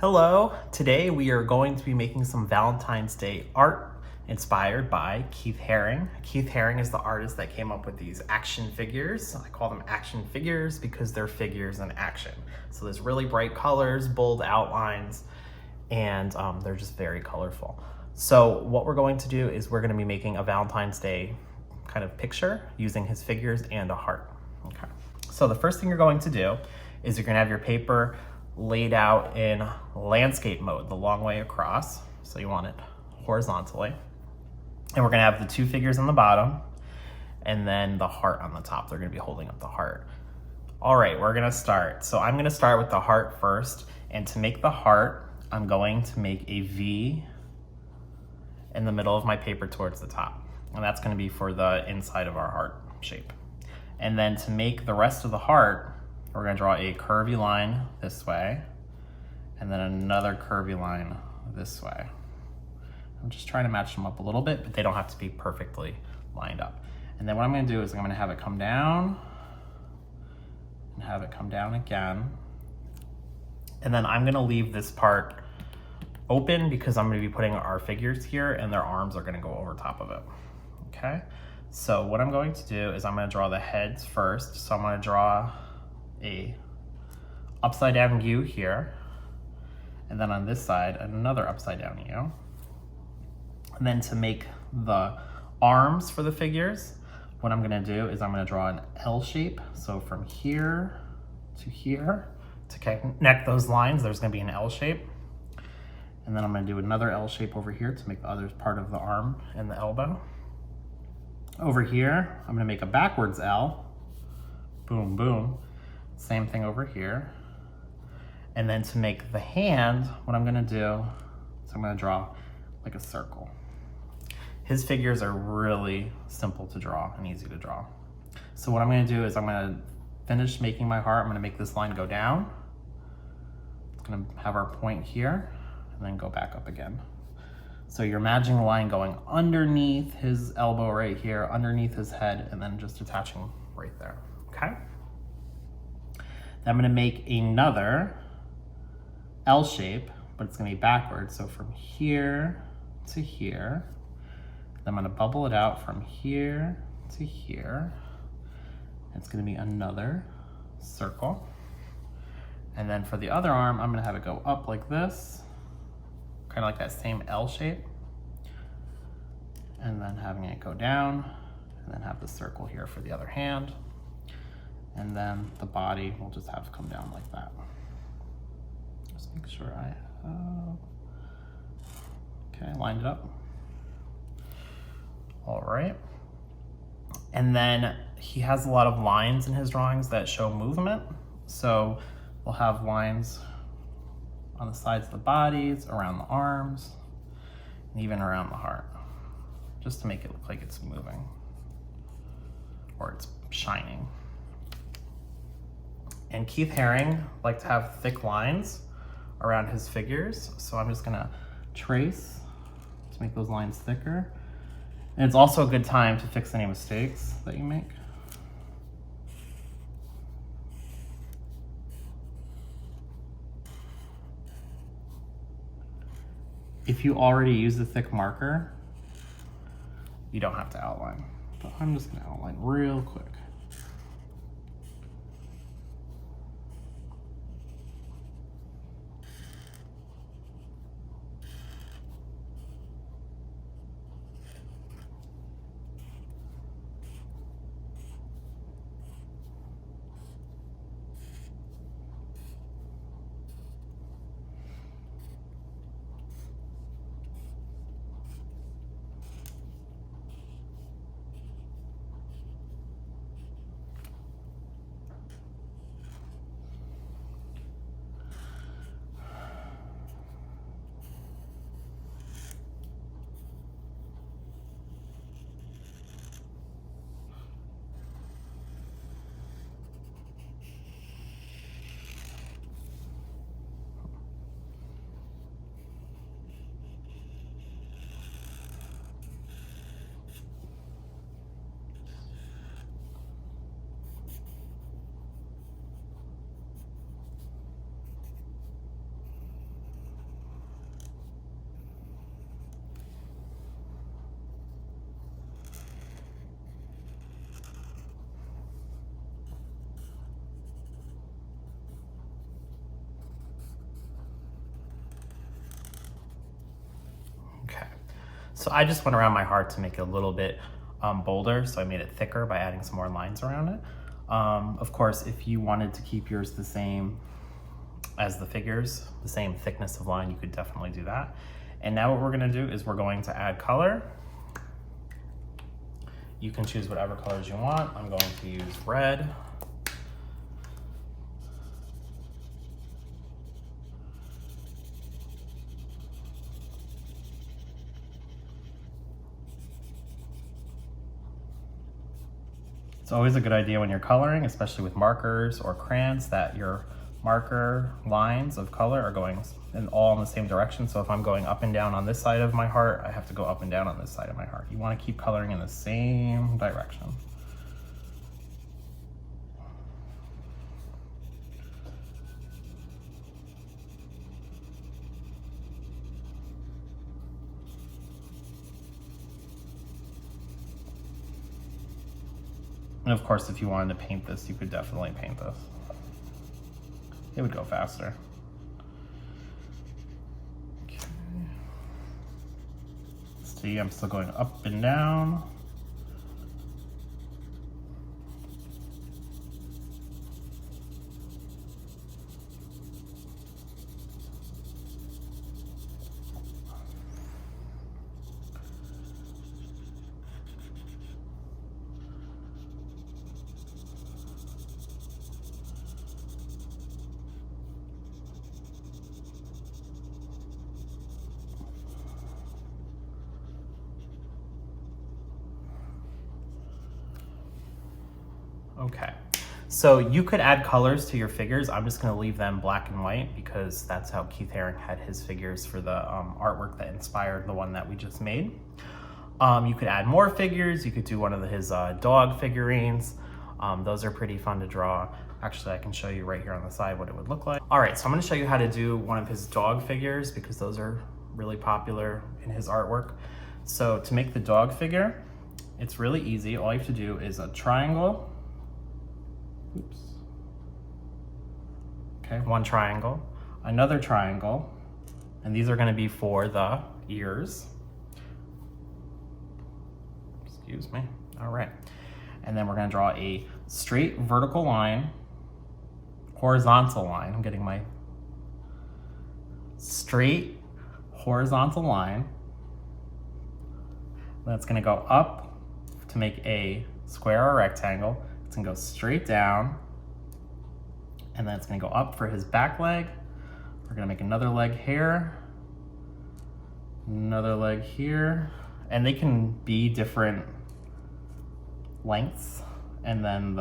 Hello, today we are going to be making some Valentine's Day art inspired by Keith Haring. Keith Haring is the artist that came up with these action figures. I call them action figures because they're figures in action. So there's really bright colors, bold outlines, and they're just very colorful. So what we're going to do is we're going to be making a Valentine's Day kind of picture using his figures and a heart. Okay. So the first thing you're going to do is you're going to have your paper laid out in landscape mode, the long way across. So you want it horizontally. And we're gonna have the two figures on the bottom and then the heart on the top. They're gonna be holding up the heart. All right, we're gonna start. So I'm gonna start with the heart first. And to make the heart, I'm going to make a V in the middle of my paper towards the top. And that's gonna be for the inside of our heart shape. And then to make the rest of the heart, we're gonna draw a curvy line this way, and then another curvy line this way. I'm just trying to match them up a little bit, but they don't have to be perfectly lined up. And then what I'm gonna do is I'm gonna have it come down, and have it come down again. And then I'm gonna leave this part open because I'm gonna be putting our figures here and their arms are gonna go over top of it, okay? So what I'm going to do is I'm gonna draw the heads first. So I'm gonna draw a upside down U here, and then on this side another upside down U. And then to make the arms for the figures, what I'm gonna do is I'm gonna draw an L shape. So from here to connect those lines, there's gonna be an L shape. And then I'm gonna do another L shape over here to make the other part of the arm and the elbow. Over here, I'm gonna make a backwards L, boom, boom. Same thing over here. And then to make the hand, what I'm gonna do is I'm gonna draw like a circle. His figures are really simple to draw and easy to draw. So what I'm gonna do is I'm gonna finish making my heart. I'm gonna make this line go down. It's gonna have our point here and then go back up again. So you're imagining the line going underneath his elbow right here, underneath his head, and then just attaching right there, okay? I'm gonna make another L shape, but it's gonna be backwards. So from here to here, then I'm gonna bubble it out from here to here. It's gonna be another circle. And then for the other arm, I'm gonna have it go up like this, kind of like that same L shape. And then having it go down, and then have the circle here for the other hand. And then the body will just have to come down like that. Just make sure I have, okay, lined it up. All right. And then he has a lot of lines in his drawings that show movement. So we'll have lines on the sides of the bodies, around the arms, and even around the heart, just to make it look like it's moving or it's shining. And Keith Haring liked to have thick lines around his figures. So I'm just gonna trace to make those lines thicker. And it's also a good time to fix any mistakes that you make. If you already use a thick marker, you don't have to outline. But I'm just gonna outline real quick. So I just went around my heart to make it a little bit bolder, so I made it thicker by adding some more lines around it. Of course, if you wanted to keep yours the same as the figures, the same thickness of line, you could definitely do that. And now what we're gonna do is we're going to add color. You can choose whatever colors you want. I'm going to use red. It's always a good idea when you're coloring, especially with markers or crayons, that your marker lines of color are going all in the same direction. So if I'm going up and down on this side of my heart, I have to go up and down on this side of my heart. You want to keep coloring in the same direction. And of course, if you wanted to paint this, you could definitely paint this. It would go faster. Okay. See, I'm still going up and down. Okay, so you could add colors to your figures. I'm just gonna leave them black and white because that's how Keith Haring had his figures for the artwork that inspired the one that we just made. You could add more figures. You could do one of his dog figurines. Those are pretty fun to draw. Actually, I can show you right here on the side what it would look like. All right, so I'm gonna show you how to do one of his dog figures because those are really popular in his artwork. So to make the dog figure, it's really easy. All you have to do is a triangle. Oops. Okay, one triangle, another triangle, and these are going to be for the ears. Excuse me. All right. And then we're going to draw a straight vertical line, horizontal line. I'm getting my straight horizontal line. That's going to go up to make a square or rectangle. It's gonna go straight down, and then it's gonna go up for his back leg. We're gonna make another leg here, another leg here, and they can be different lengths. And then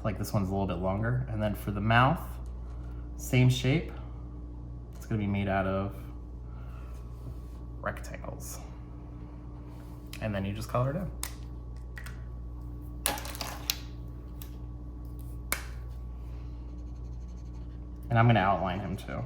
like this one's a little bit longer. And then for the mouth, same shape. It's gonna be made out of rectangles. And then you just color it in. And I'm going to outline him too.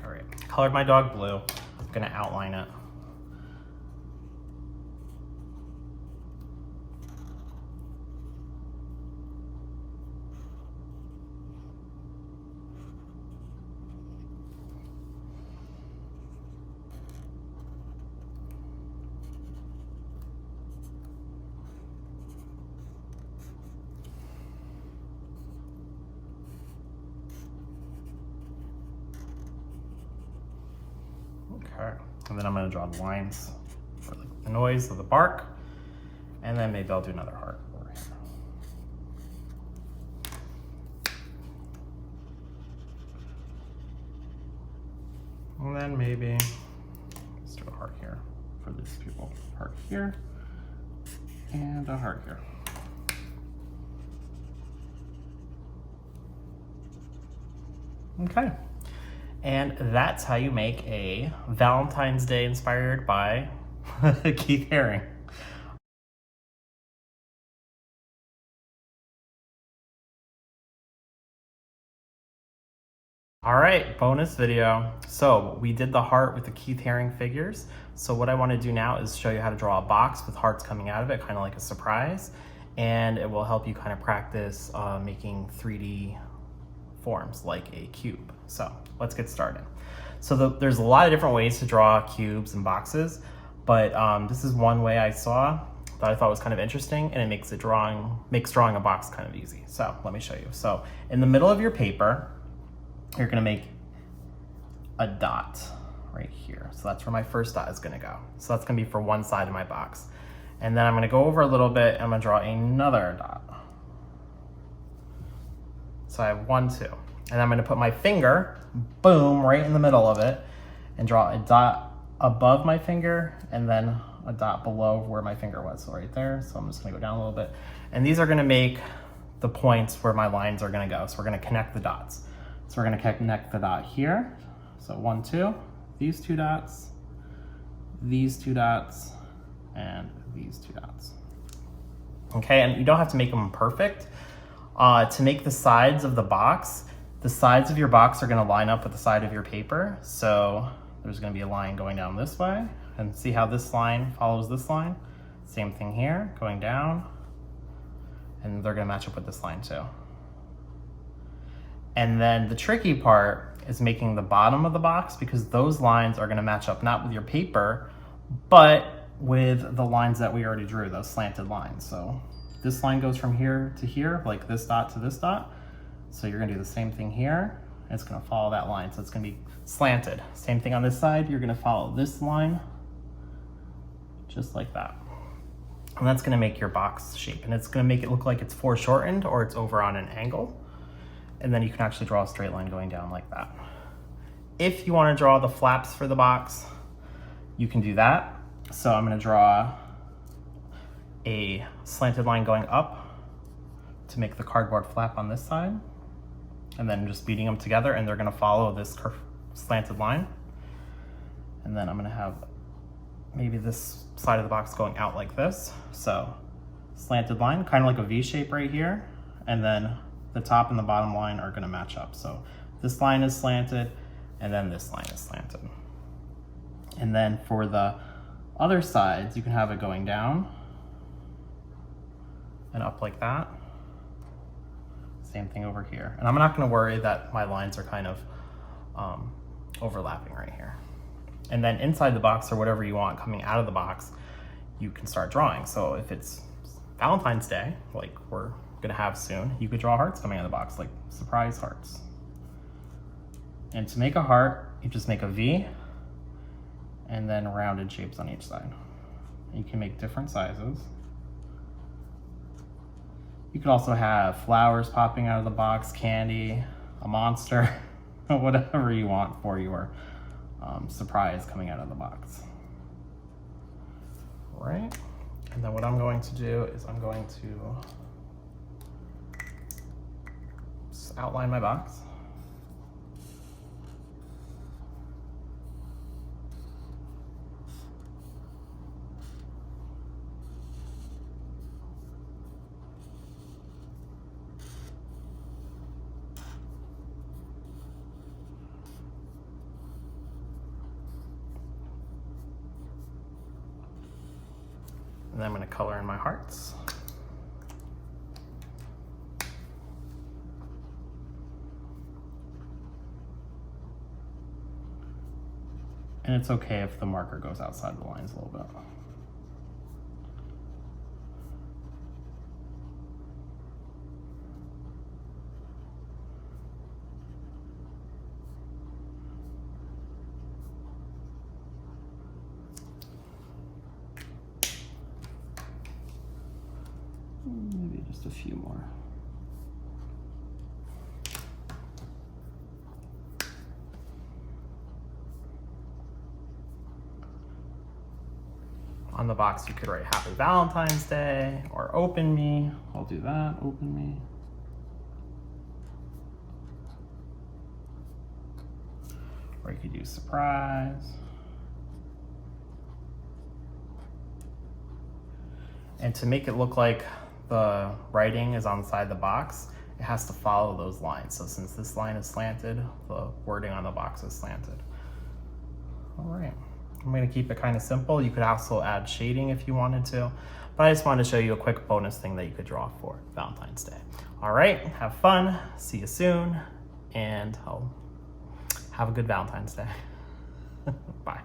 All right, colored my dog blue. I'm gonna outline it. Okay, and then I'm gonna draw the lines for the noise of the bark, and then maybe I'll do another heart over here. And then maybe let's do a heart here for these people. Heart here, and a heart here. Okay. And that's how you make a Valentine's Day inspired by Keith Haring. All right, bonus video. So we did the heart with the Keith Haring figures. So what I want to do now is show you how to draw a box with hearts coming out of it, kind of like a surprise. And it will help you kind of practice making 3D forms like a cube. So let's get started. So there's a lot of different ways to draw cubes and boxes, but this is one way I saw that I thought was kind of interesting, and it makes drawing a box kind of easy. So let me show you. So in the middle of your paper, you're gonna make a dot right here. So that's where my first dot is gonna go. So that's gonna be for one side of my box. And then I'm gonna go over a little bit and I'm gonna draw another dot. So I have 1, 2. And I'm gonna put my finger, boom, right in the middle of it and draw a dot above my finger and then a dot below where my finger was, so right there. So I'm just gonna go down a little bit. And these are gonna make the points where my lines are gonna go. So we're gonna connect the dots. So we're gonna connect the dot here. So 1, 2, these 2 dots, these 2 dots, and these 2 dots. Okay, and you don't have to make them perfect. To make the sides of the box, the sides of your box are gonna line up with the side of your paper. So there's gonna be a line going down this way, and see how this line follows this line? Same thing here, going down, and they're gonna match up with this line too. And then the tricky part is making the bottom of the box, because those lines are gonna match up not with your paper, but with the lines that we already drew, those slanted lines. So this line goes from here to here, like this dot to this dot. So you're gonna do the same thing here, and it's gonna follow that line. So it's gonna be slanted. Same thing on this side, you're gonna follow this line, just like that. And that's gonna make your box shape, and it's gonna make it look like it's foreshortened or it's over on an angle. And then you can actually draw a straight line going down like that. If you want to draw the flaps for the box, you can do that. So I'm going to draw a slanted line going up to make the cardboard flap on this side, and then just beating them together, and they're going to follow this slanted line. And then I'm going to have maybe this side of the box going out like this. So slanted line, kind of like a V shape right here, and then the top and the bottom line are gonna match up. So this line is slanted, and then this line is slanted. And then for the other sides, you can have it going down and up like that. Same thing over here. And I'm not gonna worry that my lines are kind of overlapping right here. And then inside the box, or whatever you want coming out of the box, you can start drawing. So if it's Valentine's Day, like we're gonna have soon, you could draw hearts coming out of the box, like surprise hearts. And to make a heart, you just make a V and then rounded shapes on each side. You can make different sizes. You could also have flowers popping out of the box, candy, a monster, whatever you want for your surprise coming out of the box. All right, and then what I'm going to do is I'm going to outline my box. And then I'm going to color in my hearts. And it's okay if the marker goes outside the lines a little bit. Maybe just a few more. On the box, you could write Happy Valentine's Day or Open Me. I'll do that, Open Me. Or you could use surprise. And to make it look like the writing is on the side of the box, it has to follow those lines. So since this line is slanted, the wording on the box is slanted. All right, I'm gonna keep it kind of simple. You could also add shading if you wanted to, but I just wanted to show you a quick bonus thing that you could draw for Valentine's Day. All right, have fun, see you soon, and I'll have a good Valentine's Day. Bye.